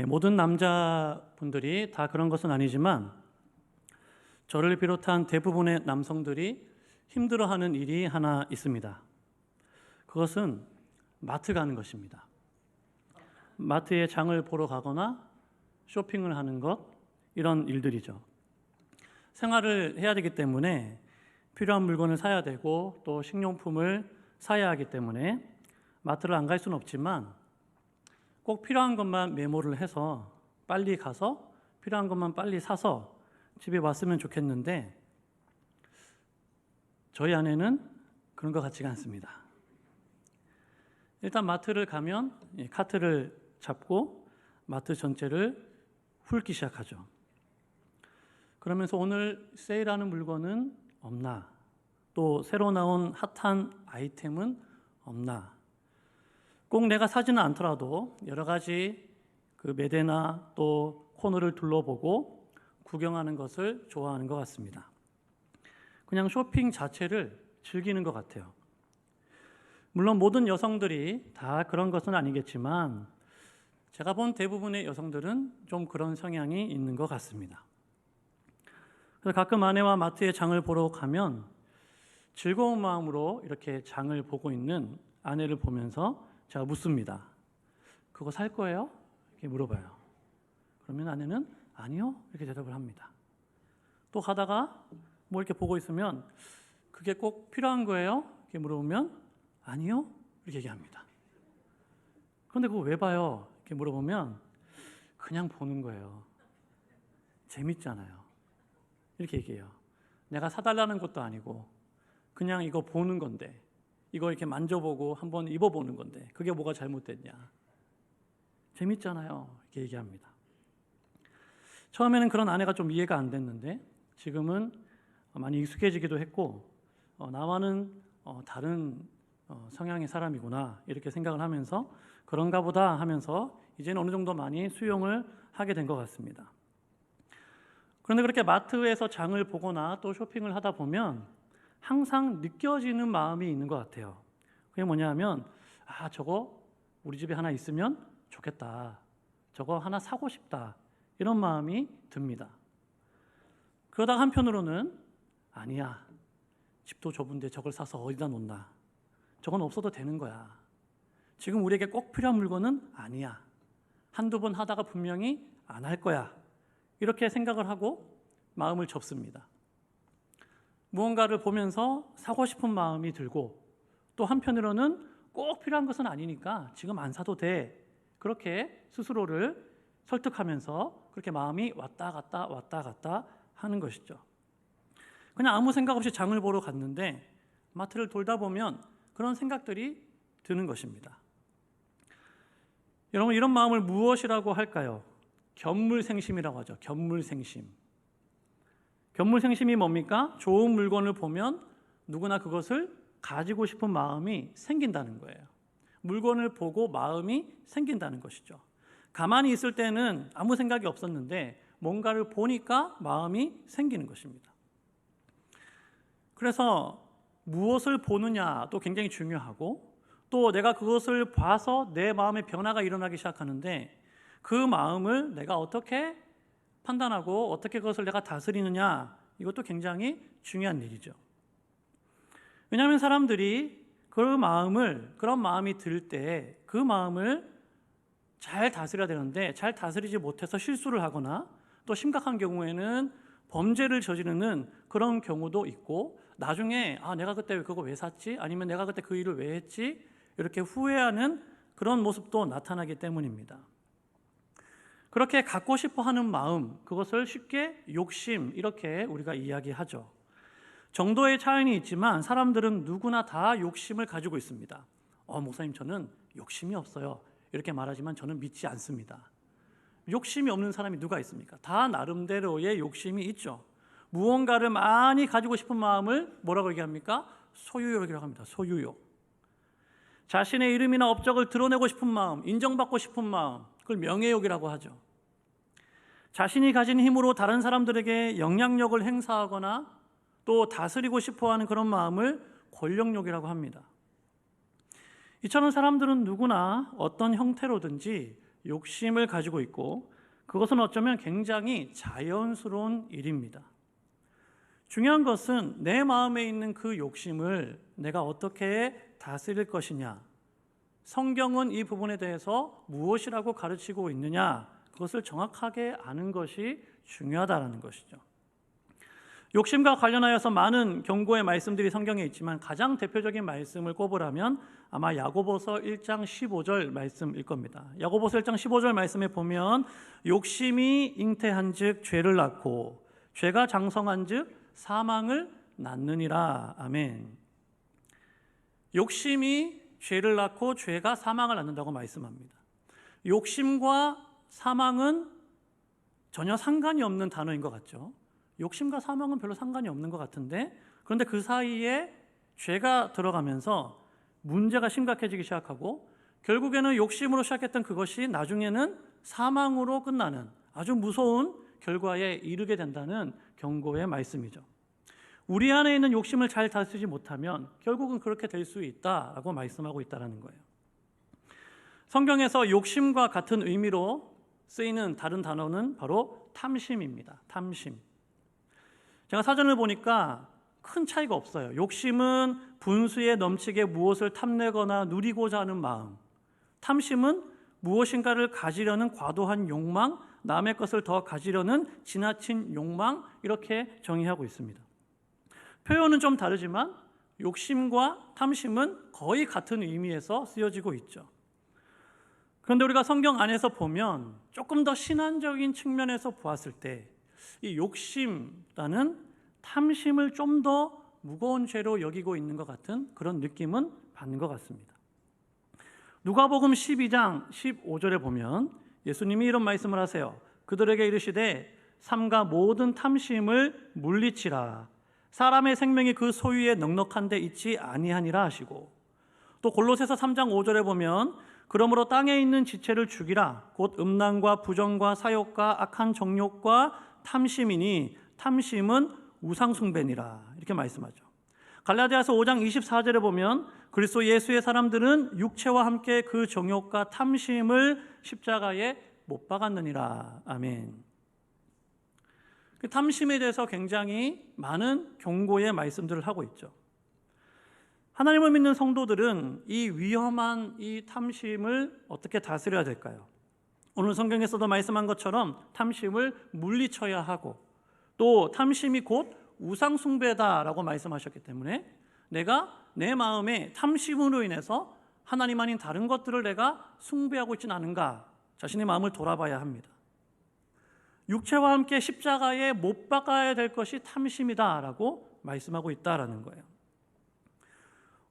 모든 남자분들이 다 그런 것은 아니지만 저를 비롯한 대부분의 남성들이 힘들어하는 일이 하나 있습니다. 그것은 마트 가는 것입니다. 마트에 장을 보러 가거나 쇼핑을 하는 것, 이런 일들이죠. 생활을 해야 되기 때문에 필요한 물건을 사야 되고 또 식료품을 사야 하기 때문에 마트를 안 갈 수는 없지만 꼭 필요한 것만 메모를 해서 빨리 가서 필요한 것만 빨리 사서 집에 왔으면 좋겠는데 저희 아내는 그런 것 같지가 않습니다. 일단 마트를 가면 카트를 잡고 마트 전체를 훑기 시작하죠. 그러면서 오늘 세일하는 물건은 없나? 또 새로 나온 핫한 아이템은 없나? 꼭 내가 사지는 않더라도 여러 가지 그 매대나 또 코너를 둘러보고 구경하는 것을 좋아하는 것 같습니다. 그냥 쇼핑 자체를 즐기는 것 같아요. 물론 모든 여성들이 다 그런 것은 아니겠지만 제가 본 대부분의 여성들은 좀 그런 성향이 있는 것 같습니다. 그래서 가끔 아내와 마트에 장을 보러 가면 즐거운 마음으로 이렇게 장을 보고 있는 아내를 보면서 제가 묻습니다. 그거 살 거예요? 이렇게 물어봐요. 그러면 아내는 아니요, 이렇게 대답을 합니다. 또 가다가 뭐 이렇게 보고 있으면 그게 꼭 필요한 거예요? 이렇게 물어보면 아니요, 이렇게 얘기합니다. 그런데 그거 왜 봐요? 이렇게 물어보면 그냥 보는 거예요. 재밌잖아요. 이렇게 얘기해요. 내가 사달라는 것도 아니고 그냥 이거 보는 건데, 이거 이렇게 만져보고 한번 입어보는 건데 그게 뭐가 잘못됐냐. 재밌잖아요. 이렇게 얘기합니다. 처음에는 그런 아내가 좀 이해가 안 됐는데 지금은 많이 익숙해지기도 했고 나와는 다른 성향의 사람이구나 이렇게 생각을 하면서 그런가 보다 하면서 이제는 어느 정도 많이 수용을 하게 된 것 같습니다. 그런데 그렇게 마트에서 장을 보거나 또 쇼핑을 하다 보면 항상 느껴지는 마음이 있는 것 같아요. 그게 뭐냐면 저거 우리 집에 하나 있으면 좋겠다. 저거 하나 사고 싶다. 이런 마음이 듭니다. 그러다가 한편으로는 아니야. 집도 좁은데 저걸 사서 어디다 놓나. 저건 없어도 되는 거야. 지금 우리에게 꼭 필요한 물건은 아니야. 한두 번 하다가 분명히 안 할 거야. 이렇게 생각을 하고 마음을 접습니다. 무언가를 보면서 사고 싶은 마음이 들고 또 한편으로는 꼭 필요한 것은 아니니까 지금 안 사도 돼. 그렇게 스스로를 설득하면서 그렇게 마음이 왔다 갔다 하는 것이죠. 그냥 아무 생각 없이 장을 보러 갔는데 마트를 돌다 보면 그런 생각들이 드는 것입니다. 여러분, 이런 마음을 무엇이라고 할까요? 견물생심이라고 하죠. 견물생심. 견물생심이 뭡니까? 좋은 물건을 보면 누구나 그것을 가지고 싶은 마음이 생긴다는 거예요. 물건을 보고 마음이 생긴다는 것이죠. 가만히 있을 때는 아무 생각이 없었는데 뭔가를 보니까 마음이 생기는 것입니다. 그래서 무엇을 보느냐도 굉장히 중요하고 또 내가 그것을 봐서 내 마음의 변화가 일어나기 시작하는데 그 마음을 내가 어떻게 판단하고 어떻게 그것을 내가 다스리느냐, 이것도 굉장히 중요한 일이죠. 왜냐하면 사람들이 그런 마음이 들 때 그 마음을 잘 다스려야 되는데 잘 다스리지 못해서 실수를 하거나 또 심각한 경우에는 범죄를 저지르는 그런 경우도 있고 나중에 내가 그때 그거 왜 샀지? 아니면 내가 그때 그 일을 왜 했지? 이렇게 후회하는 그런 모습도 나타나기 때문입니다. 그렇게 갖고 싶어 하는 마음, 그것을 쉽게 욕심, 이렇게 우리가 이야기하죠. 정도의 차이는 있지만 사람들은 누구나 다 욕심을 가지고 있습니다. 목사님, 저는 욕심이 없어요. 이렇게 말하지만 저는 믿지 않습니다. 욕심이 없는 사람이 누가 있습니까? 다 나름대로의 욕심이 있죠. 무언가를 많이 가지고 싶은 마음을 뭐라고 얘기합니까? 소유욕이라고 합니다. 소유욕. 자신의 이름이나 업적을 드러내고 싶은 마음, 인정받고 싶은 마음, 그걸 명예욕이라고 하죠. 자신이 가진 힘으로 다른 사람들에게 영향력을 행사하거나 또 다스리고 싶어하는 그런 마음을 권력욕이라고 합니다. 이처럼 사람들은 누구나 어떤 형태로든지 욕심을 가지고 있고 그것은 어쩌면 굉장히 자연스러운 일입니다. 중요한 것은 내 마음에 있는 그 욕심을 내가 어떻게 다스릴 것이냐, 성경은 이 부분에 대해서 무엇이라고 가르치고 있느냐, 그것을 정확하게 아는 것이 중요하다는 것이죠. 욕심과 관련하여서 많은 경고의 말씀들이 성경에 있지만 가장 대표적인 말씀을 꼽으라면 아마 야고보서 1장 15절 말씀일 겁니다. 야고보서 1장 15절 말씀에 보면 욕심이 잉태한즉 죄를 낳고 죄가 장성한즉 사망을 낳느니라. 아멘. 욕심이 죄를 낳고 죄가 사망을 낳는다고 말씀합니다. 욕심과 사망은 전혀 상관이 없는 단어인 것 같죠. 욕심과 사망은 별로 상관이 없는 것 같은데, 그런데 그 사이에 죄가 들어가면서 문제가 심각해지기 시작하고 결국에는 욕심으로 시작했던 그것이 나중에는 사망으로 끝나는 아주 무서운 결과에 이르게 된다는 경고의 말씀이죠. 우리 안에 있는 욕심을 잘 다스리지 못하면 결국은 그렇게 될 수 있다라고 말씀하고 있다는 거예요. 성경에서 욕심과 같은 의미로 쓰이는 다른 단어는 바로 탐심입니다. 탐심. 제가 사전을 보니까 큰 차이가 없어요. 욕심은 분수에 넘치게 무엇을 탐내거나 누리고자 하는 마음, 탐심은 무엇인가를 가지려는 과도한 욕망, 남의 것을 더 가지려는 지나친 욕망, 이렇게 정의하고 있습니다. 표현은 좀 다르지만 욕심과 탐심은 거의 같은 의미에서 쓰여지고 있죠. 그런데 우리가 성경 안에서 보면 조금 더 신앙적인 측면에서 보았을 때 이 욕심라는 탐심을 좀 더 무거운 죄로 여기고 있는 것 같은 그런 느낌은 받는 것 같습니다. 누가복음 12장 15절에 보면 예수님이 이런 말씀을 하세요. 그들에게 이르시되 삼가 모든 탐심을 물리치라. 사람의 생명이 그 소유에 넉넉한 데 있지 아니하니라 하시고, 또 골로새서 3장 5절에 보면 그러므로 땅에 있는 지체를 죽이라. 곧 음란과 부정과 사욕과 악한 정욕과 탐심이니 탐심은 우상숭배니라. 이렇게 말씀하죠. 갈라디아서 5장 24절에 보면 그리스도 예수의 사람들은 육체와 함께 그 정욕과 탐심을 십자가에 못 박았느니라. 아멘. 그 탐심에 대해서 굉장히 많은 경고의 말씀들을 하고 있죠. 하나님을 믿는 성도들은 이 위험한 이 탐심을 어떻게 다스려야 될까요? 오늘 성경에서도 말씀한 것처럼 탐심을 물리쳐야 하고, 또 탐심이 곧 우상숭배다라고 말씀하셨기 때문에 내가 내 마음에 탐심으로 인해서 하나님 아닌 다른 것들을 내가 숭배하고 있지는 않은가, 자신의 마음을 돌아봐야 합니다. 육체와 함께 십자가에 못 박아야 될 것이 탐심이다라고 말씀하고 있다라는 거예요.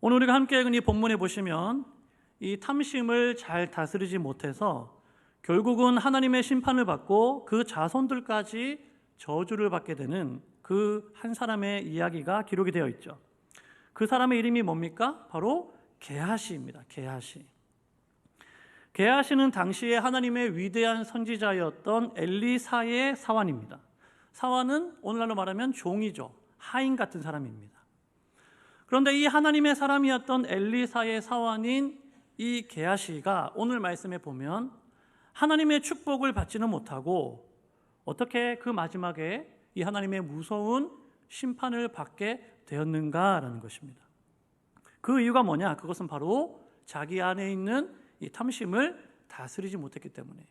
오늘 우리가 함께 읽은 이 본문에 보시면 이 탐심을 잘 다스리지 못해서 결국은 하나님의 심판을 받고 그 자손들까지 저주를 받게 되는 그 한 사람의 이야기가 기록이 되어 있죠. 그 사람의 이름이 뭡니까? 바로 게하시입니다. 게하시. 게하시는 당시에 하나님의 위대한 선지자였던 엘리사의 사환입니다. 사환은 오늘날로 말하면 종이죠. 하인 같은 사람입니다. 그런데 이 하나님의 사람이었던 엘리사의 사환인 이 게하시가 오늘 말씀에 보면 하나님의 축복을 받지는 못하고 어떻게 그 마지막에 이 하나님의 무서운 심판을 받게 되었는가라는 것입니다. 그 이유가 뭐냐? 그것은 바로 자기 안에 있는 이 탐심을 다스리지 못했기 때문에,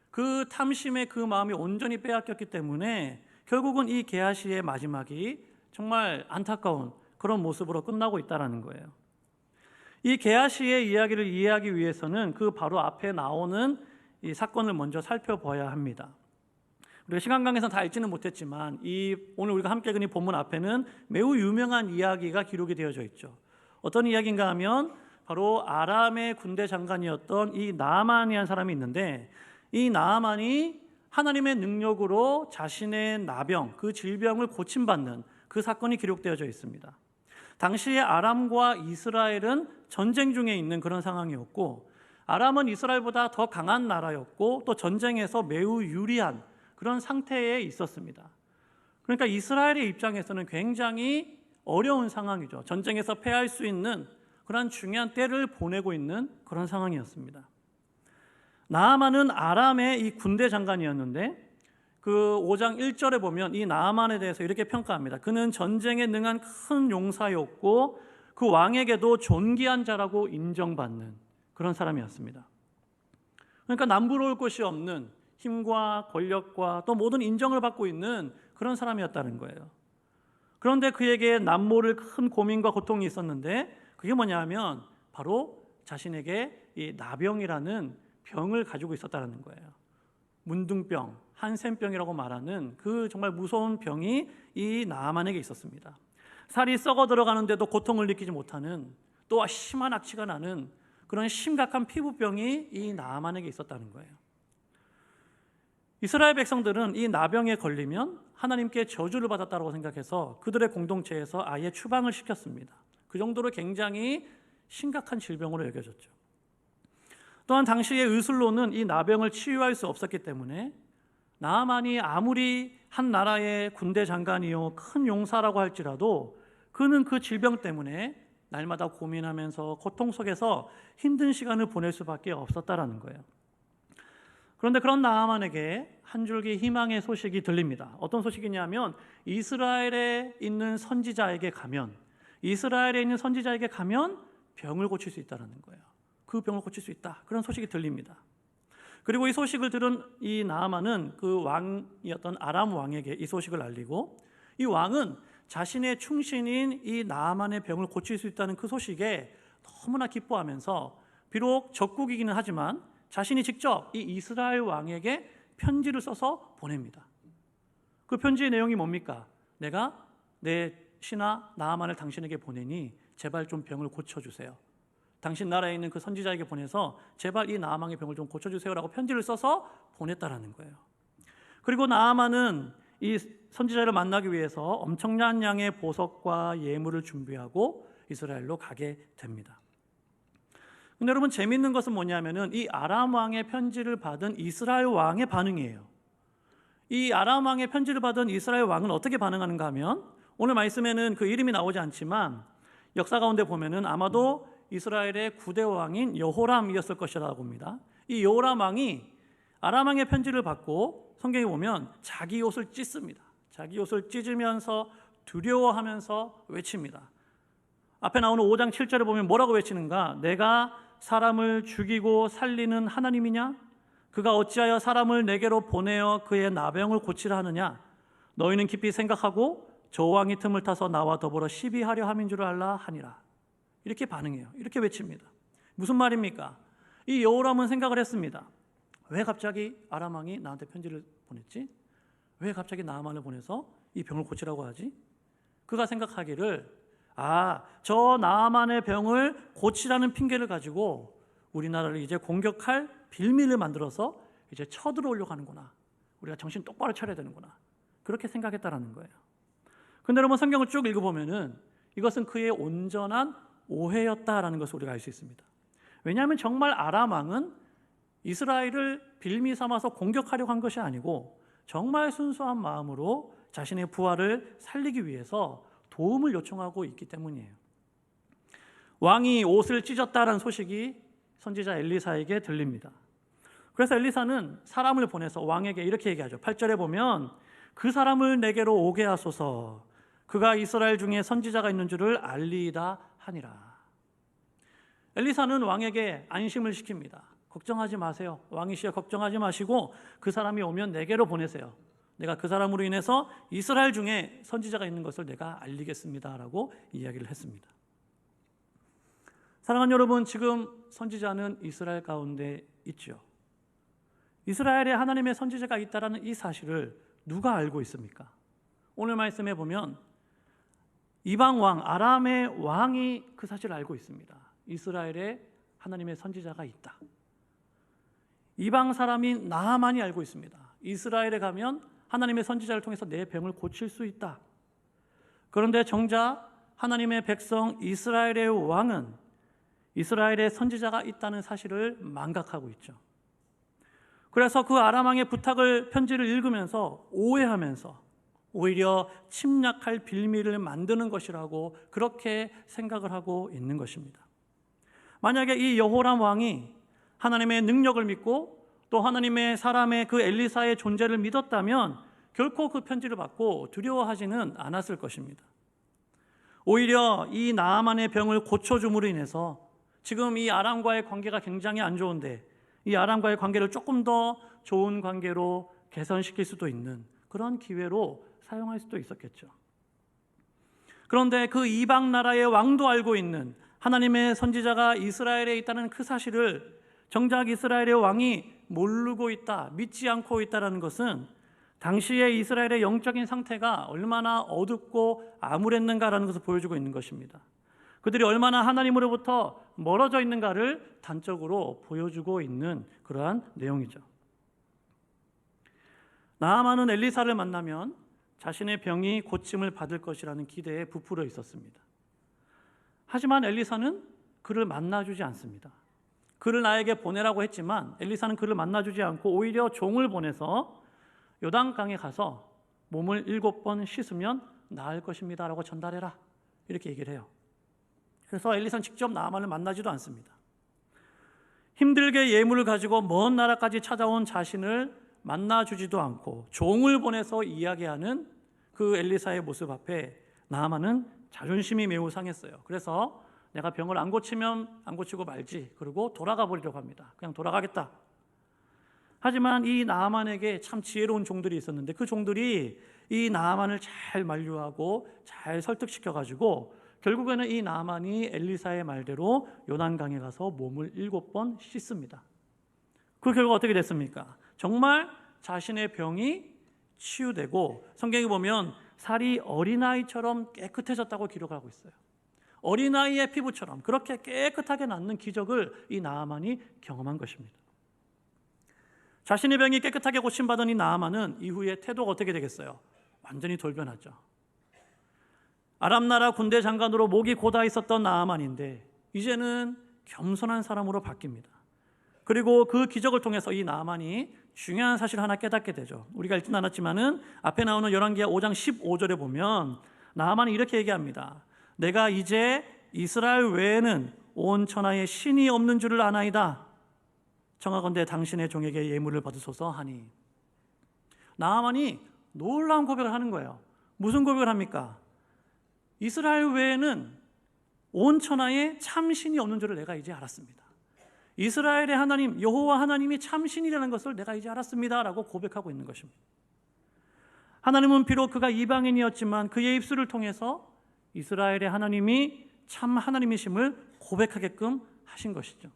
그 탐심의 그 마음이 온전히 빼앗겼기 때문에 결국은 이 게하시의 마지막이 정말 안타까운 그런 모습으로 끝나고 있다는 거예요. 이 게하시의 이야기를 이해하기 위해서는 그 바로 앞에 나오는 이 사건을 먼저 살펴봐야 합니다. 우리가 시간 관계상 다 읽지는 못했지만 오늘 우리가 함께 읽은 이 본문 앞에는 매우 유명한 이야기가 기록이 되어져 있죠. 어떤 이야기인가 하면 바로 아람의 군대 장관이었던 이 나아만이라는 사람이 있는데, 이 나아만이 하나님의 능력으로 자신의 나병, 그 질병을 고침받는 그 사건이 기록되어져 있습니다. 당시에 아람과 이스라엘은 전쟁 중에 있는 그런 상황이었고, 아람은 이스라엘보다 더 강한 나라였고 또 전쟁에서 매우 유리한 그런 상태에 있었습니다. 그러니까 이스라엘의 입장에서는 굉장히 어려운 상황이죠. 전쟁에서 패할 수 있는 그런 중요한 때를 보내고 있는 그런 상황이었습니다. 나아만은 아람의 이 군대 장관이었는데 그 5장 1절에 보면 이 나아만에 대해서 이렇게 평가합니다. 그는 전쟁에 능한 큰 용사였고 그 왕에게도 존귀한 자라고 인정받는 그런 사람이었습니다. 그러니까 남부러울 것이 없는 힘과 권력과 또 모든 인정을 받고 있는 그런 사람이었다는 거예요. 그런데 그에게 남모를 큰 고민과 고통이 있었는데 그게 뭐냐면 바로 자신에게 이 나병이라는 병을 가지고 있었다는 거예요. 문둥병, 한센병이라고 말하는 그 정말 무서운 병이 이 나아만에게 있었습니다. 살이 썩어 들어가는데도 고통을 느끼지 못하는 또 심한 악취가 나는 그런 심각한 피부병이 이 나아만에게 있었다는 거예요. 이스라엘 백성들은 이 나병에 걸리면 하나님께 저주를 받았다고 생각해서 그들의 공동체에서 아예 추방을 시켰습니다. 그 정도로 굉장히 심각한 질병으로 여겨졌죠. 또한 당시의 의술로는 이 나병을 치유할 수 없었기 때문에 나아만이 아무리 한 나라의 군대 장관이요 큰 용사라고 할지라도 그는 그 질병 때문에 날마다 고민하면서 고통 속에서 힘든 시간을 보낼 수밖에 없었다라는 거예요. 그런데 그런 나아만에게 한 줄기 희망의 소식이 들립니다. 어떤 소식이냐면 이스라엘에 있는 선지자에게 가면 병을 고칠 수 있다는 거예요. 그 병을 고칠 수 있다. 그런 소식이 들립니다. 그리고 이 소식을 들은 이 나아만은 그 왕이었던 아람 왕에게 이 소식을 알리고 이 왕은 자신의 충신인 이 나아만의 병을 고칠 수 있다는 그 소식에 너무나 기뻐하면서 비록 적국이기는 하지만 자신이 직접 이 이스라엘 왕에게 편지를 써서 보냅니다. 그 편지의 내용이 뭡니까? 내가 내 신하 나아만을 당신에게 보내니 제발 좀 병을 고쳐주세요. 당신 나라에 있는 그 선지자에게 보내서 제발 이 나아만의 병을 좀 고쳐주세요라고 편지를 써서 보냈다라는 거예요. 그리고 나아만은 이 선지자를 만나기 위해서 엄청난 양의 보석과 예물을 준비하고 이스라엘로 가게 됩니다. 근데 여러분 재미있는 것은 뭐냐면은 이 아람 왕의 편지를 받은 이스라엘 왕의 반응이에요. 이 아람 왕의 편지를 받은 이스라엘 왕은 어떻게 반응하는가 하면 오늘 말씀에는 그 이름이 나오지 않지만 역사 가운데 보면은 아마도 이스라엘의 9대 왕인 여호람이었을 것이라고 봅니다. 이 여호람 왕이 아람 왕의 편지를 받고 성경에 보면 자기 옷을 찢습니다. 자기 옷을 찢으면서 두려워하면서 외칩니다. 앞에 나오는 5장 7절에 보면 뭐라고 외치는가? 내가 사람을 죽이고 살리는 하나님이냐? 그가 어찌하여 사람을 내게로 보내어 그의 나병을 고치라 하느냐? 너희는 깊이 생각하고 저 왕이 틈을 타서 나와 더불어 시비하려 함인 줄 알라 하니라. 이렇게 반응해요. 이렇게 외칩니다. 무슨 말입니까? 이 여호람은 생각을 했습니다. 왜 갑자기 아람 왕이 나한테 편지를 보냈지? 왜 갑자기 나아만을 보내서 이 병을 고치라고 하지? 그가 생각하기를 저 나아만의 병을 고치라는 핑계를 가지고 우리나라를 이제 공격할 빌미를 만들어서 이제 쳐들어오려고 하는구나. 우리가 정신 똑바로 차려야 되는구나. 그렇게 생각했다라는 거예요. 근데 여러분 성경을 쭉 읽어보면은 이것은 그의 온전한 오해였다라는 것을 우리가 알 수 있습니다. 왜냐하면 정말 아람 왕은 이스라엘을 빌미 삼아서 공격하려고 한 것이 아니고 정말 순수한 마음으로 자신의 부하를 살리기 위해서 도움을 요청하고 있기 때문이에요. 왕이 옷을 찢었다라는 소식이 선지자 엘리사에게 들립니다. 그래서 엘리사는 사람을 보내서 왕에게 이렇게 얘기하죠. 8절에 보면 그 사람을 내게로 오게 하소서 그가 이스라엘 중에 선지자가 있는 줄을 알리이다 하니라. 엘리사는 왕에게 안심을 시킵니다. 걱정하지 마세요. 왕이시여 걱정하지 마시고 그 사람이 오면 내게로 보내세요. 내가 그 사람으로 인해서 이스라엘 중에 선지자가 있는 것을 내가 알리겠습니다 라고 이야기를 했습니다. 사랑하는 여러분, 지금 선지자는 이스라엘 가운데 있죠. 이스라엘에 하나님의 선지자가 있다는 이 사실을 누가 알고 있습니까? 오늘 말씀해 보면 이방 왕 아람의 왕이 그 사실을 알고 있습니다. 이스라엘에 하나님의 선지자가 있다. 이방 사람인 나아만이 알고 있습니다. 이스라엘에 가면 하나님의 선지자를 통해서 내 병을 고칠 수 있다. 그런데 정작 하나님의 백성 이스라엘의 왕은 이스라엘에 선지자가 있다는 사실을 망각하고 있죠. 그래서 그 아람 왕의 부탁을 편지를 읽으면서 오해하면서 오히려 침략할 빌미를 만드는 것이라고 그렇게 생각을 하고 있는 것입니다. 만약에 이 여호람 왕이 하나님의 능력을 믿고 또 하나님의 사람의 그 엘리사의 존재를 믿었다면 결코 그 편지를 받고 두려워하지는 않았을 것입니다. 오히려 이 나아만의 병을 고쳐줌으로 인해서 지금 이 아람과의 관계가 굉장히 안 좋은데 이 아람과의 관계를 조금 더 좋은 관계로 개선시킬 수도 있는 그런 기회로 사용할 수도 있었겠죠. 그런데 그 이방 나라의 왕도 알고 있는 하나님의 선지자가 이스라엘에 있다는 그 사실을 정작 이스라엘의 왕이 모르고 있다, 믿지 않고 있다는 것은 당시의 이스라엘의 영적인 상태가 얼마나 어둡고 암울했는가라는 것을 보여주고 있는 것입니다. 그들이 얼마나 하나님으로부터 멀어져 있는가를 단적으로 보여주고 있는 그러한 내용이죠. 나아만은 엘리사를 만나면 자신의 병이 고침을 받을 것이라는 기대에 부풀어 있었습니다. 하지만 엘리사는 그를 만나주지 않습니다. 그를 나에게 보내라고 했지만 엘리사는 그를 만나주지 않고 오히려 종을 보내서 요단강에 가서 몸을 7번 씻으면 나을 것입니다 라고 전달해라 이렇게 얘기를 해요. 그래서 엘리사는 직접 나아만을 만나지도 않습니다. 힘들게 예물을 가지고 먼 나라까지 찾아온 자신을 만나주지도 않고 종을 보내서 이야기하는 그 엘리사의 모습 앞에 나아만은 자존심이 매우 상했어요. 그래서 내가 병을 안 고치면 안 고치고 말지, 그리고 돌아가 버리려고 합니다. 그냥 돌아가겠다. 하지만 이 나아만에게 참 지혜로운 종들이 있었는데 그 종들이 이 나아만을 잘 만류하고 잘 설득시켜가지고 결국에는 이 나아만이 엘리사의 말대로 요단강에 가서 몸을 7번 씻습니다. 그 결과 어떻게 됐습니까? 정말 자신의 병이 치유되고 성경에 보면 살이 어린아이처럼 깨끗해졌다고 기록하고 있어요. 어린아이의 피부처럼 그렇게 깨끗하게 낫는 기적을 이 나아만이 경험한 것입니다. 자신의 병이 깨끗하게 고침받은 이 나아만은 이후에 태도가 어떻게 되겠어요? 완전히 돌변하죠. 아람 나라 군대 장관으로 목이 고다 있었던 나아만인데 이제는 겸손한 사람으로 바뀝니다. 그리고 그 기적을 통해서 이 나아만이 중요한 사실 하나 깨닫게 되죠. 우리가 읽진 않았지만은 앞에 나오는 열왕기하 5장 15절에 보면 나아만이 이렇게 얘기합니다. 내가 이제 이스라엘 외에는 온 천하에 신이 없는 줄을 아나이다. 청하건대 당신의 종에게 예물을 받으소서 하니. 나아만이 놀라운 고백을 하는 거예요. 무슨 고백을 합니까? 이스라엘 외에는 온 천하에 참 신이 없는 줄을 내가 이제 알았습니다. 이스라엘의 하나님 여호와 하나님이 참 신이라는 것을 내가 이제 알았습니다 라고 고백하고 있는 것입니다. 하나님은 비록 그가 이방인이었지만 그의 입술을 통해서 이스라엘의 하나님이 참 하나님이심을 고백하게끔 하신 것이죠.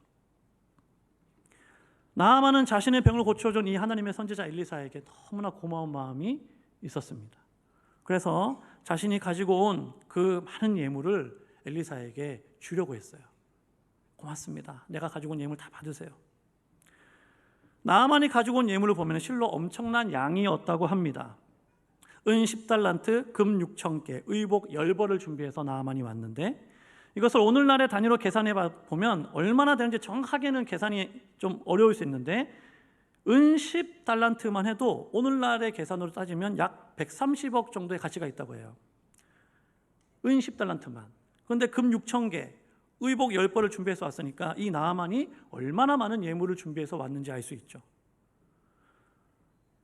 나아만은 자신의 병을 고쳐준 이 하나님의 선지자 엘리사에게 너무나 고마운 마음이 있었습니다. 그래서 자신이 가지고 온 그 많은 예물을 엘리사에게 주려고 했어요. 고맙습니다. 내가 가지고 온 예물 다 받으세요. 나아만이 가지고 온 예물을 보면 실로 엄청난 양이었다고 합니다. 은 10달란트, 금 6,000개, 의복 10벌을 준비해서 나아만이 왔는데 이것을 오늘날의 단위로 계산해 보면 얼마나 되는지 정확하게는 계산이 좀 어려울 수 있는데 은 10달란트만 해도 오늘날의 계산으로 따지면 약 130억 정도의 가치가 있다고 해요. 은 10달란트만. 그런데 금 6,000개, 의복 10벌을 준비해서 왔으니까 이 나아만이 얼마나 많은 예물을 준비해서 왔는지 알 수 있죠.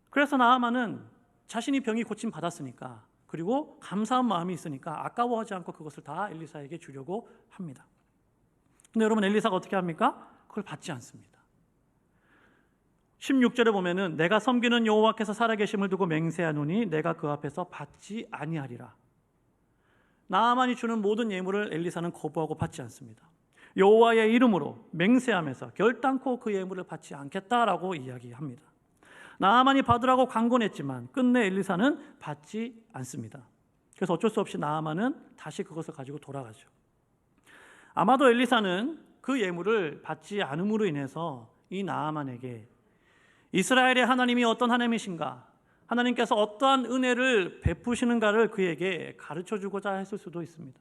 그래서 나아만은 자신이 병이 고침 받았으니까 그리고 감사한 마음이 있으니까 아까워하지 않고 그것을 다 엘리사에게 주려고 합니다. 근데 여러분 엘리사가 어떻게 합니까? 그걸 받지 않습니다. 16절에 보면은 내가 섬기는 여호와께서 살아계심을 두고 맹세하노니 내가 그 앞에서 받지 아니하리라. 나아만이 주는 모든 예물을 엘리사는 거부하고 받지 않습니다. 여호와의 이름으로 맹세하면서 결단코 그 예물을 받지 않겠다라고 이야기합니다. 나아만이 받으라고 강권했지만 끝내 엘리사는 받지 않습니다. 그래서 어쩔 수 없이 나아만은 다시 그것을 가지고 돌아가죠. 아마도 엘리사는 그 예물을 받지 않음으로 인해서 이 나아만에게 이스라엘의 하나님이 어떤 하나님이신가, 하나님께서 어떠한 은혜를 베푸시는가를 그에게 가르쳐주고자 했을 수도 있습니다.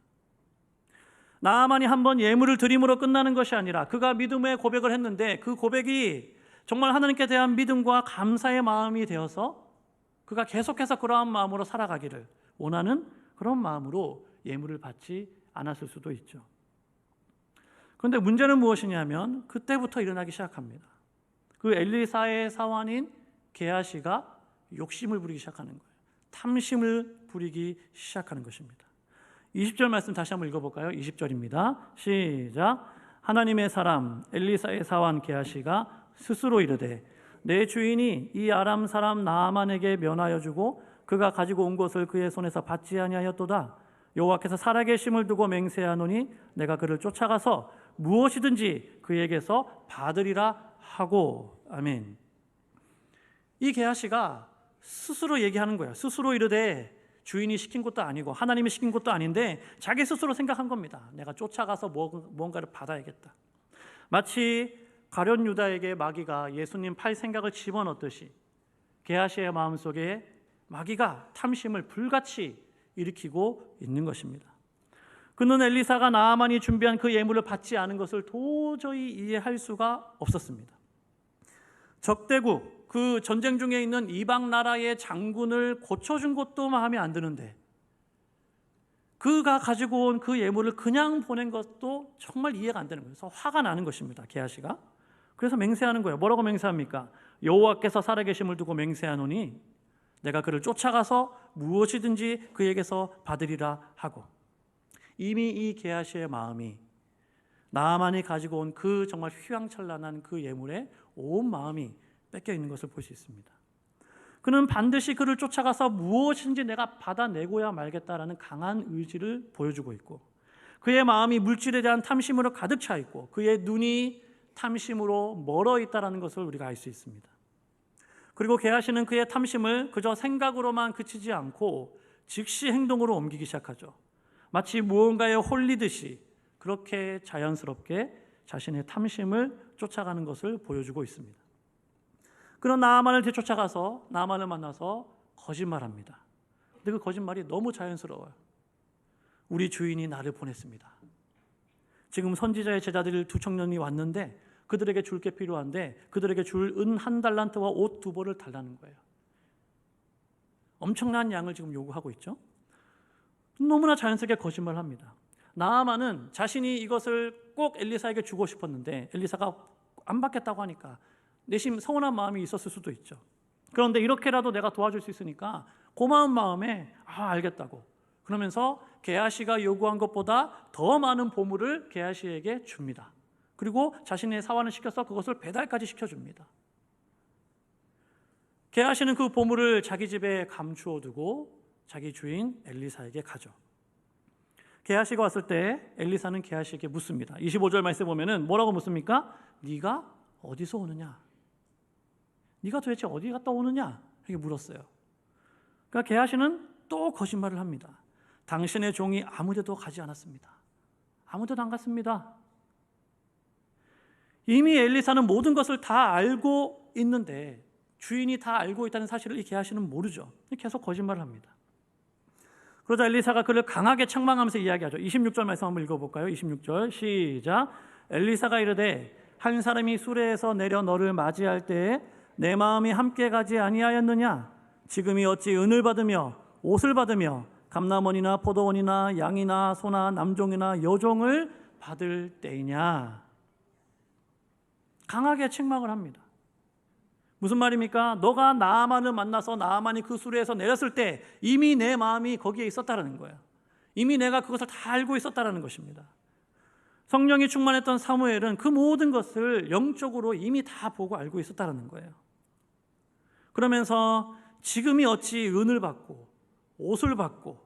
나아만이 한번 예물을 드림으로 끝나는 것이 아니라 그가 믿음의 고백을 했는데 그 고백이 정말 하나님께 대한 믿음과 감사의 마음이 되어서 그가 계속해서 그러한 마음으로 살아가기를 원하는 그런 마음으로 예물을 받지 않았을 수도 있죠. 그런데 문제는 무엇이냐면 그때부터 일어나기 시작합니다. 그 엘리사의 사환인 게하시가 욕심을 부리기 시작하는 거예요. 탐심을 부리기 시작하는 것입니다. 20절 말씀 다시 한번 읽어볼까요? 20절입니다. 시작. 하나님의 사람 엘리사의 사환 게하시가 스스로 이르되 내 주인이 이 아람 사람 나아만에게 면하여 주고 그가 가지고 온 것을 그의 손에서 받지 아니하였도다. 여호와께서 살아계심을 두고 맹세하노니 내가 그를 쫓아가서 무엇이든지 그에게서 받으리라 하고. 아멘. 이 게하시가 스스로 얘기하는 거야. 스스로 이르되 주인이 시킨 것도 아니고 하나님이 시킨 것도 아닌데 자기 스스로 생각한 겁니다. 내가 쫓아가서 뭔가를 받아야겠다. 마치 가룟 유다에게 마귀가 예수님 팔 생각을 집어넣듯이 게하시의 마음속에 마귀가 탐심을 불같이 일으키고 있는 것입니다. 그는 엘리사가 나아만이 준비한 그 예물을 받지 않은 것을 도저히 이해할 수가 없었습니다. 적대국, 그 전쟁 중에 있는 이방 나라의 장군을 고쳐준 것도 마음에 안 드는데 그가 가지고 온 그 예물을 그냥 보낸 것도 정말 이해가 안 되는 거예요. 그래서 화가 나는 것입니다. 게하시가. 그래서 맹세하는 거예요. 뭐라고 맹세합니까? 여호와께서 살아계심을 두고 맹세하노니 내가 그를 쫓아가서 무엇이든지 그에게서 받으리라 하고. 이미 이 게하시의 마음이 나아만이 가지고 온 그 정말 휘황찬란한 그 예물에 온 마음이 뺏겨 있는 것을 볼 수 있습니다. 그는 반드시 그를 쫓아가서 무엇인지 내가 받아내고야 말겠다라는 강한 의지를 보여주고 있고 그의 마음이 물질에 대한 탐심으로 가득 차 있고 그의 눈이 탐심으로 멀어 있다는 것을 우리가 알 수 있습니다. 그리고 게하시는 그의 탐심을 그저 생각으로만 그치지 않고 즉시 행동으로 옮기기 시작하죠. 마치 무언가에 홀리듯이 그렇게 자연스럽게 자신의 탐심을 쫓아가는 것을 보여주고 있습니다. 그런 나아만을 뒤쫓아가서 나아만을 만나서 거짓말합니다. 근데 그 거짓말이 너무 자연스러워요. 우리 주인이 나를 보냈습니다. 지금 선지자의 제자들 두 청년이 왔는데 그들에게 줄 게 필요한데 그들에게 줄 은 1달란트와 옷 2벌을 달라는 거예요. 엄청난 양을 지금 요구하고 있죠. 너무나 자연스럽게 거짓말합니다. 나아만은 자신이 이것을 꼭 엘리사에게 주고 싶었는데 엘리사가 안 받겠다고 하니까 내심 서운한 마음이 있었을 수도 있죠. 그런데 이렇게라도 내가 도와줄 수 있으니까 고마운 마음에 알겠다고 그러면서 게하시가 요구한 것보다 더 많은 보물을 게하시에게 줍니다. 그리고 자신의 사환을 시켜서 그것을 배달까지 시켜줍니다. 게하시는 그 보물을 자기 집에 감추어 두고 자기 주인 엘리사에게 가죠. 게하시가 왔을 때 엘리사는 게하시에게 묻습니다. 25절 말씀에 보면은 뭐라고 묻습니까? 네가 어디서 오느냐? 네가 도대체 어디 갔다 오느냐? 이렇게 물었어요. 그러니까 게하시는 또 거짓말을 합니다. 당신의 종이 아무데도 가지 않았습니다. 아무데도 안 갔습니다. 이미 엘리사는 모든 것을 다 알고 있는데 주인이 다 알고 있다는 사실을 이 게하시는 모르죠. 계속 거짓말을 합니다. 그러자 엘리사가 그를 강하게 책망하면서 이야기하죠. 26절 말씀 한번 읽어볼까요? 26절 시작. 엘리사가 이르되 한 사람이 수레에서 내려 너를 맞이할 때에 내 마음이 함께 가지 아니하였느냐? 지금이 어찌 은을 받으며 옷을 받으며 감람원이나 포도원이나 양이나 소나 남종이나 여종을 받을 때이냐? 강하게 책망을 합니다. 무슨 말입니까? 너가 나아만을 만나서 나아만이 그 수레에서 내렸을 때 이미 내 마음이 거기에 있었다는 거예요. 이미 내가 그것을 다 알고 있었다는 것입니다. 성령이 충만했던 사무엘은 그 모든 것을 영적으로 이미 다 보고 알고 있었다는 거예요. 그러면서 지금이 어찌 은을 받고 옷을 받고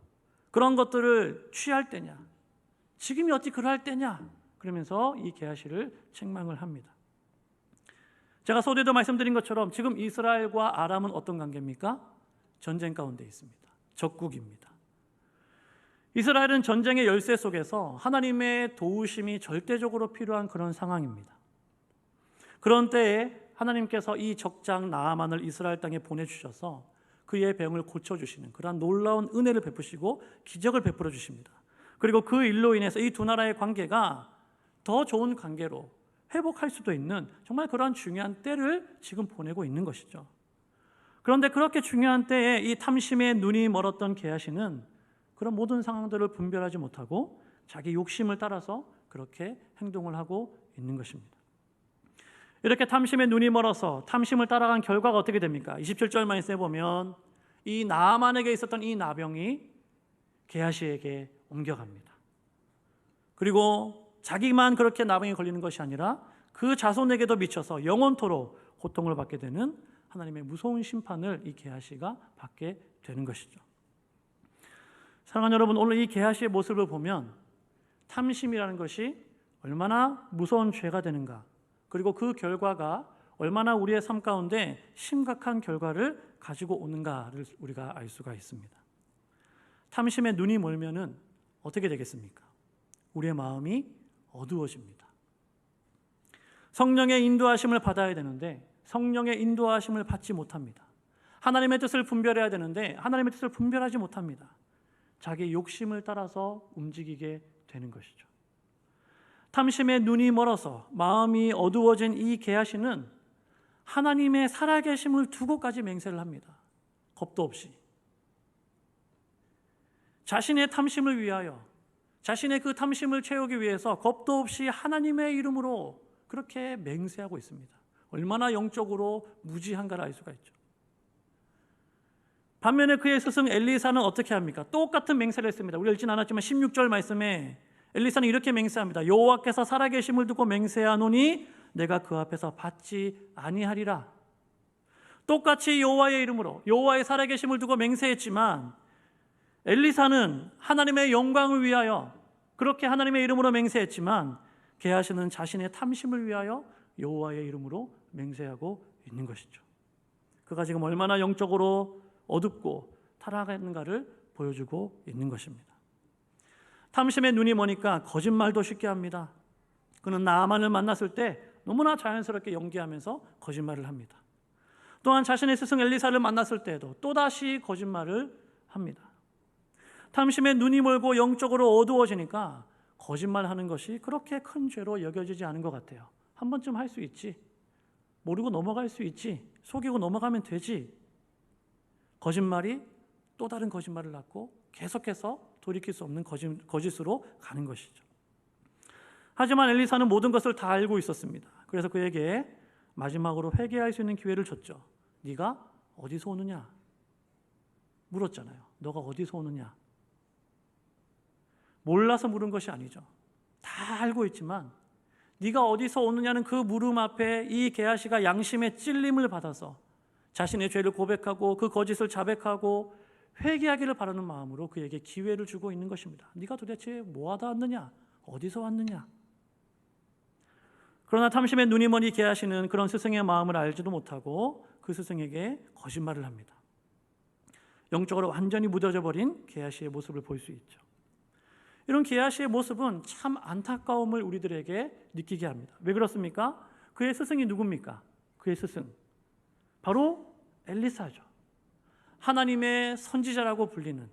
그런 것들을 취할 때냐? 지금이 어찌 그럴 때냐? 그러면서 이 게하시를 책망을 합니다. 제가 서두에도 말씀드린 것처럼 지금 이스라엘과 아람은 어떤 관계입니까? 전쟁 가운데 있습니다. 적국입니다. 이스라엘은 전쟁의 열세 속에서 하나님의 도우심이 절대적으로 필요한 그런 상황입니다. 그런 때에 하나님께서 이 적장 나아만을 이스라엘 땅에 보내주셔서 그의 병을 고쳐주시는 그런 놀라운 은혜를 베푸시고 기적을 베풀어 주십니다. 그리고 그 일로 인해서 이 두 나라의 관계가 더 좋은 관계로 회복할 수도 있는 정말 그러한 중요한 때를 지금 보내고 있는 것이죠. 그런데 그렇게 중요한 때에 이 탐심에 눈이 멀었던 게하시는 그런 모든 상황들을 분별하지 못하고 자기 욕심을 따라서 그렇게 행동을 하고 있는 것입니다. 이렇게 탐심에 눈이 멀어서 탐심을 따라간 결과가 어떻게 됩니까? 27절 말씀에 보면 이 나아만에게 있었던 이 나병이 게하시에게 옮겨갑니다. 그리고 자기만 그렇게 나병이 걸리는 것이 아니라 그 자손에게도 미쳐서 영원토록 고통을 받게 되는 하나님의 무서운 심판을 이 게하시가 받게 되는 것이죠. 사랑하는 여러분, 오늘 이 게하시의 모습을 보면 탐심이라는 것이 얼마나 무서운 죄가 되는가, 그리고 그 결과가 얼마나 우리의 삶 가운데 심각한 결과를 가지고 오는가를 우리가 알 수가 있습니다. 탐심에 눈이 멀면은 어떻게 되겠습니까? 우리의 마음이 어두워집니다. 성령의 인도하심을 받아야 되는데 성령의 인도하심을 받지 못합니다. 하나님의 뜻을 분별해야 되는데 하나님의 뜻을 분별하지 못합니다. 자기 욕심을 따라서 움직이게 되는 것이죠. 탐심에 눈이 멀어서 마음이 어두워진 이 게하시는 하나님의 살아계심을 두고까지 맹세를 합니다. 겁도 없이. 자신의 탐심을 위하여, 자신의 그 탐심을 채우기 위해서 겁도 없이 하나님의 이름으로 그렇게 맹세하고 있습니다. 얼마나 영적으로 무지한가를 알 수가 있죠. 반면에 그의 스승 엘리사는 어떻게 합니까? 똑같은 맹세를 했습니다. 우리가 읽진 않았지만 16절 말씀에 엘리사는 이렇게 맹세합니다. 여호와께서 살아계심을 두고 맹세하노니 내가 그 앞에서 받지 아니하리라. 똑같이 여호와의 이름으로 여호와의 살아계심을 두고 맹세했지만 엘리사는 하나님의 영광을 위하여 그렇게 하나님의 이름으로 맹세했지만 게하시는 자신의 탐심을 위하여 여호와의 이름으로 맹세하고 있는 것이죠. 그가 지금 얼마나 영적으로 어둡고 타락했는가를 보여주고 있는 것입니다. 탐심에 눈이 머니까 거짓말도 쉽게 합니다. 그는 나아만을 만났을 때 너무나 자연스럽게 연기하면서 거짓말을 합니다. 또한 자신의 스승 엘리사를 만났을 때에도 또다시 거짓말을 합니다. 탐심에 눈이 멀고 영적으로 어두워지니까 거짓말하는 것이 그렇게 큰 죄로 여겨지지 않은 것 같아요. 한 번쯤 할 수 있지, 모르고 넘어갈 수 있지, 속이고 넘어가면 되지. 거짓말이 또 다른 거짓말을 낳고 계속해서 돌이킬 수 없는 거짓으로 가는 것이죠. 하지만 엘리사는 모든 것을 다 알고 있었습니다. 그래서 그에게 마지막으로 회개할 수 있는 기회를 줬죠. 네가 어디서 오느냐? 물었잖아요. 너가 어디서 오느냐? 몰라서 물은 것이 아니죠. 다 알고 있지만 네가 어디서 오느냐는 그 물음 앞에 이 게하시가 양심의 찔림을 받아서 자신의 죄를 고백하고 그 거짓을 자백하고 회개하기를 바라는 마음으로 그에게 기회를 주고 있는 것입니다. 네가 도대체 뭐하다 왔느냐? 어디서 왔느냐? 그러나 탐심에 눈이 먼 이 게하시는 그런 스승의 마음을 알지도 못하고 그 스승에게 거짓말을 합니다. 영적으로 완전히 무뎌져 버린 게하시의 모습을 볼 수 있죠. 이런 게하시의 모습은 참 안타까움을 우리들에게 느끼게 합니다. 왜 그렇습니까? 그의 스승이 누굽니까? 그의 스승 바로 엘리사죠. 하나님의 선지자라고 불리는,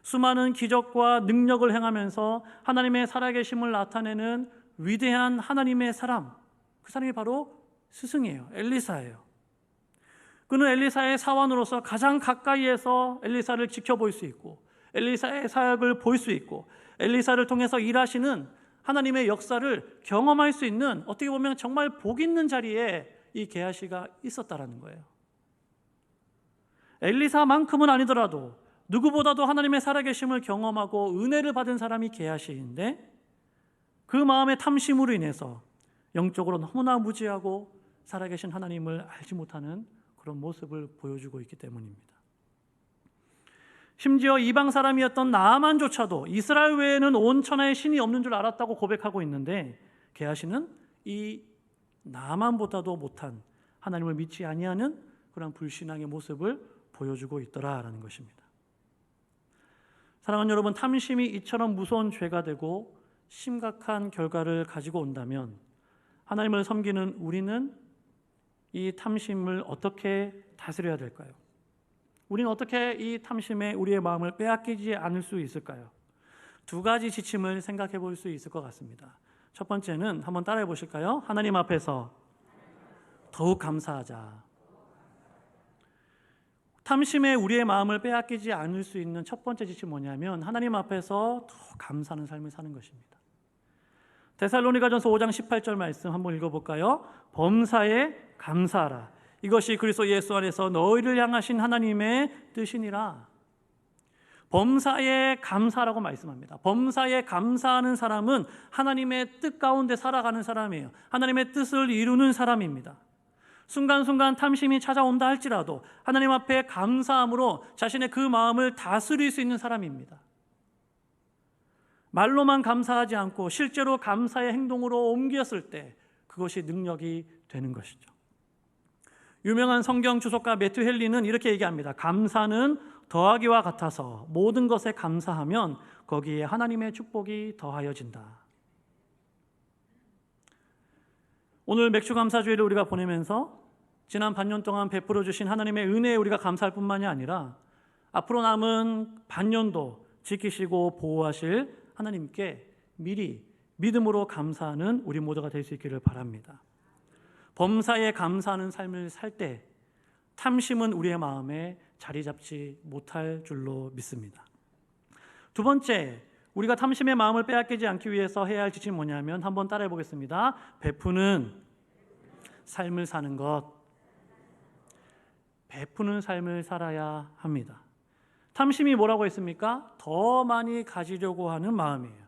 수많은 기적과 능력을 행하면서 하나님의 살아계심을 나타내는 위대한 하나님의 사람, 그 사람이 바로 스승이에요. 엘리사예요. 그는 엘리사의 사원으로서 가장 가까이에서 엘리사를 지켜볼 수 있고 엘리사의 사역을 볼 수 있고 엘리사를 통해서 일하시는 하나님의 역사를 경험할 수 있는, 어떻게 보면 정말 복 있는 자리에 이 게하시가 있었다라는 거예요. 엘리사만큼은 아니더라도 누구보다도 하나님의 살아계심을 경험하고 은혜를 받은 사람이 게하시인데 그 마음의 탐심으로 인해서 영적으로 너무나 무지하고 살아계신 하나님을 알지 못하는 그런 모습을 보여주고 있기 때문입니다. 심지어 이방 사람이었던 나아만조차도 이스라엘 외에는 온 천하에 신이 없는 줄 알았다고 고백하고 있는데 게하시는 이 나아만보다도 못한, 하나님을 믿지 아니하는 그런 불신앙의 모습을 보여주고 있더라라는 것입니다. 사랑하는 여러분, 탐심이 이처럼 무서운 죄가 되고 심각한 결과를 가지고 온다면 하나님을 섬기는 우리는 이 탐심을 어떻게 다스려야 될까요? 우리는 어떻게 이 탐심에 우리의 마음을 빼앗기지 않을 수 있을까요? 두 가지 지침을 생각해 볼 수 있을 것 같습니다. 첫 번째는 한번 따라해 보실까요? 하나님 앞에서 더욱 감사하자. 탐심에 우리의 마음을 빼앗기지 않을 수 있는 첫 번째 지침이 뭐냐면 하나님 앞에서 더 감사하는 삶을 사는 것입니다. 데살로니가전서 5장 18절 말씀 한번 읽어볼까요? 범사에 감사하라. 이것이 그리스도 예수 안에서 너희를 향하신 하나님의 뜻이니라. 범사에 감사라고 말씀합니다. 범사에 감사하는 사람은 하나님의 뜻 가운데 살아가는 사람이에요. 하나님의 뜻을 이루는 사람입니다. 순간순간 탐심이 찾아온다 할지라도 하나님 앞에 감사함으로 자신의 그 마음을 다스릴 수 있는 사람입니다. 말로만 감사하지 않고 실제로 감사의 행동으로 옮겼을 때 그것이 능력이 되는 것이죠. 유명한 성경 주석가 매튜 헨리는 이렇게 얘기합니다. 감사는 더하기와 같아서 모든 것에 감사하면 거기에 하나님의 축복이 더하여진다. 오늘 맥주감사주일을 우리가 보내면서 지난 반년 동안 베풀어 주신 하나님의 은혜에 우리가 감사할 뿐만이 아니라 앞으로 남은 반년도 지키시고 보호하실 하나님께 미리 믿음으로 감사하는 우리 모두가 될 수 있기를 바랍니다. 범사에 감사하는 삶을 살 때 탐심은 우리의 마음에 자리 잡지 못할 줄로 믿습니다. 두 번째, 우리가 탐심의 마음을 빼앗기지 않기 위해서 해야 할 지침이 뭐냐면 한번 따라해 보겠습니다. 베푸는 삶을 사는 것. 베푸는 삶을 살아야 합니다. 탐심이 뭐라고 했습니까? 더 많이 가지려고 하는 마음이에요.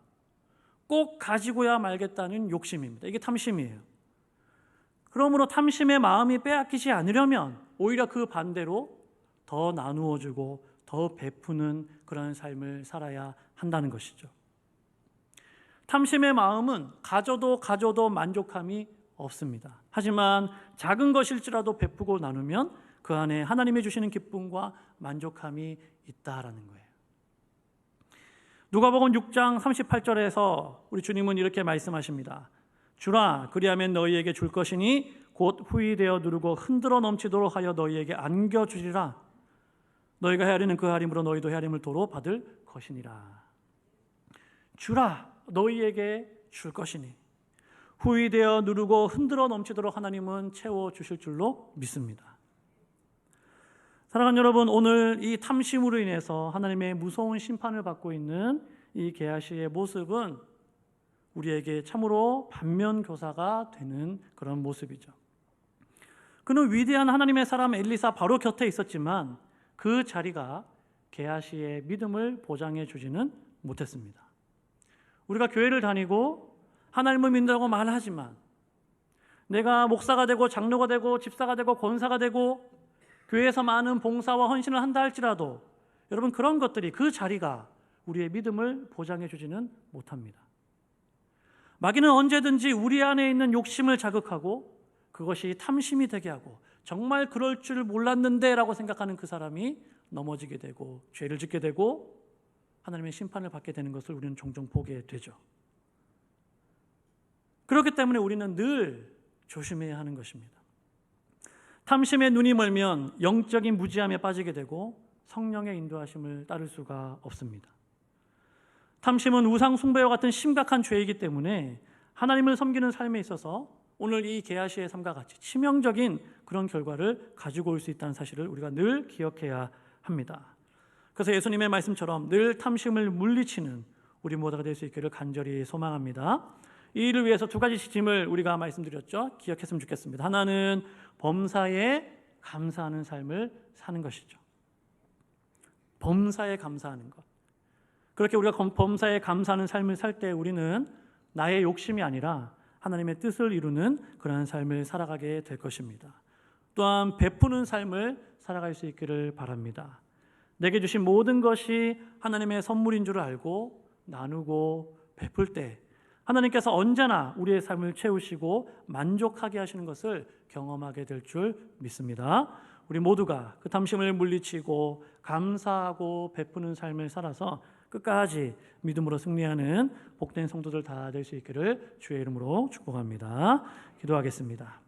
꼭 가지고야 말겠다는 욕심입니다. 이게 탐심이에요. 그러므로 탐심의 마음이 빼앗기지 않으려면 오히려 그 반대로 더 나누어주고 더 베푸는 그런 삶을 살아야 한다는 것이죠. 탐심의 마음은 가져도 만족함이 없습니다. 하지만 작은 것일지라도 베푸고 나누면 그 안에 하나님이 주시는 기쁨과 만족함이 있다라는 거예요. 누가복음 6장 38절에서 우리 주님은 이렇게 말씀하십니다. 주라, 그리하면 너희에게 줄 것이니 곧 후히되어 누르고 흔들어 넘치도록 하여 너희에게 안겨주리라. 너희가 헤아리는 그 헤아림으로 너희도 헤아림을 도로 받을 것이니라. 주라, 너희에게 줄 것이니 후히되어 누르고 흔들어 넘치도록 하나님은 채워주실 줄로 믿습니다. 사랑하는 여러분, 오늘 이 탐심으로 인해서 하나님의 무서운 심판을 받고 있는 이 게하시의 모습은 우리에게 참으로 반면교사가 되는 그런 모습이죠. 그는 위대한 하나님의 사람 엘리사 바로 곁에 있었지만 그 자리가 게하시의 믿음을 보장해 주지는 못했습니다. 우리가 교회를 다니고 하나님을 믿는다고 말하지만 내가 목사가 되고 장로가 되고 집사가 되고 권사가 되고 교회에서 많은 봉사와 헌신을 한다 할지라도 여러분, 그런 것들이, 그 자리가 우리의 믿음을 보장해 주지는 못합니다. 마귀는 언제든지 우리 안에 있는 욕심을 자극하고 그것이 탐심이 되게 하고 정말 그럴 줄 몰랐는데 라고 생각하는 그 사람이 넘어지게 되고 죄를 짓게 되고 하나님의 심판을 받게 되는 것을 우리는 종종 보게 되죠. 그렇기 때문에 우리는 늘 조심해야 하는 것입니다. 탐심에 눈이 멀면 영적인 무지함에 빠지게 되고 성령의 인도하심을 따를 수가 없습니다. 탐심은 우상 숭배와 같은 심각한 죄이기 때문에 하나님을 섬기는 삶에 있어서 오늘 이 게하시의 삶과 같이 치명적인 그런 결과를 가지고 올 수 있다는 사실을 우리가 늘 기억해야 합니다. 그래서 예수님의 말씀처럼 늘 탐심을 물리치는 우리 모두가 될 수 있기를 간절히 소망합니다. 이 일을 위해서 두 가지 지침을 우리가 말씀드렸죠. 기억했으면 좋겠습니다. 하나는 범사에 감사하는 삶을 사는 것이죠. 범사에 감사하는 것. 그렇게 우리가 범사에 감사하는 삶을 살 때 우리는 나의 욕심이 아니라 하나님의 뜻을 이루는 그러한 삶을 살아가게 될 것입니다. 또한 베푸는 삶을 살아갈 수 있기를 바랍니다. 내게 주신 모든 것이 하나님의 선물인 줄 알고 나누고 베풀 때 하나님께서 언제나 우리의 삶을 채우시고 만족하게 하시는 것을 경험하게 될 줄 믿습니다. 우리 모두가 그 탐심을 물리치고 감사하고 베푸는 삶을 살아서 끝까지 믿음으로 승리하는 복된 성도들 다 될 수 있기를 주의 이름으로 축복합니다. 기도하겠습니다.